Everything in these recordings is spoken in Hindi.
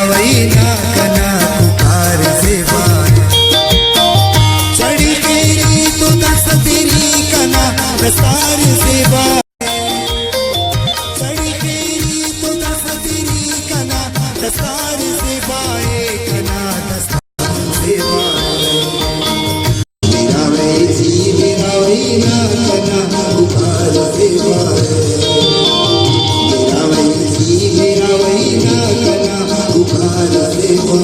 बिरावई ना कना पुकार सेवा चढ़ी गई तो दस तेरी कना दस्तार सेवा चढ़ी गई तो दस तेरी कना दस्तार सेवा कना दस्तार सेवा बिरावई ना कना पुकार सेवा बिरावई ना कना पुकार सेवा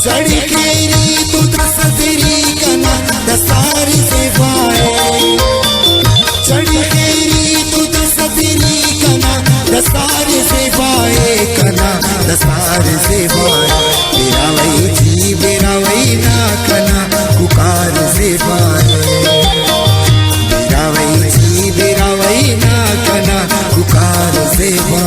चढ़ी गई तो दस तेरी कना दस्तार सेवा चढ़ी गई तो दस तेरी कना दस्तार सेवा कना दस्तार सेवा बिरावई ना कना पुकार सेवा बिरावई ना कना पुकार सेवा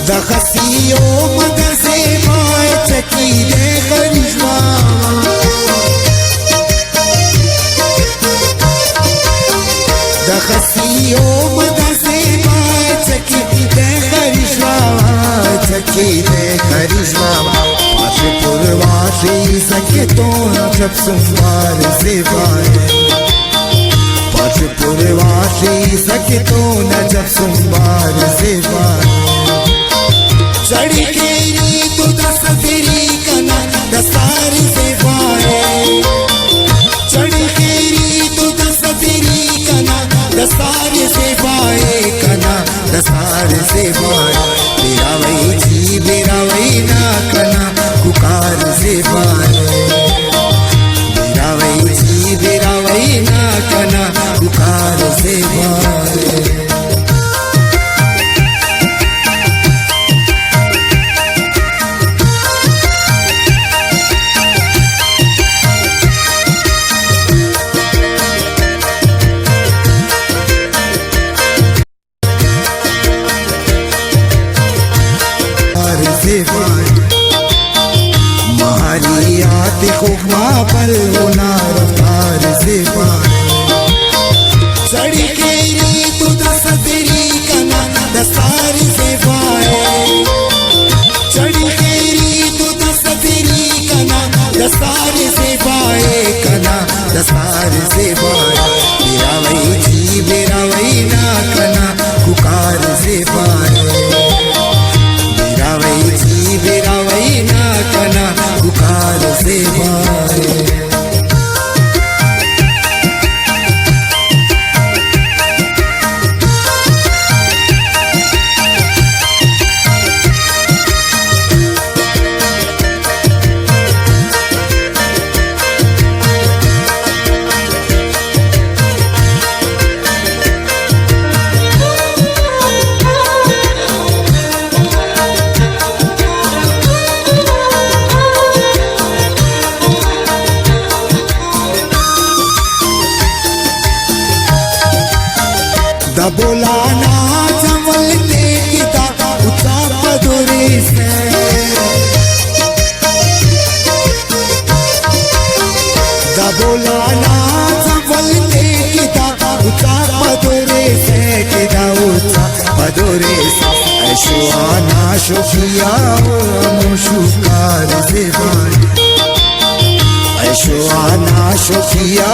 दखसियो मगर से माय चकी दे करिश्मा दखसियो मगर से माय चकी दे करिश्मा चकी दे करिश्मा पाशे पुरवाशी सके तो जब सोमवार सेवा पाशे पुरवाशी सके तो न जब सोमवार सेवा चढ़ी गई तो दस तेरी कना दस्तार सेवा चढ़ी गई तो दस तेरी कना दस्तार सेवा कना दस्तार सेवा बिरावई ना कना पुकार सेवा बिरावई ना कना पुकार सेवा महारी आती खुमा पर होना रफ्तार सेवा चढ़ी गई तो दस तेरी कना दस्तार सेवा चढ़ी गई तो दस तेरी कना दस्तार सेवा कना दस्तार सेवा बिरावई ना कना पुकार सेवा बिरावई ना कना पुकार सेवा बोलाना जमल देखता उचा पदुरी से बोलाना जमल देखता उचा पदुरी से किदा उचा पदुरी से ऐसे ऐशो आना शोखिया मुशुकार ज़ेबाए ऐशो आना शोखिया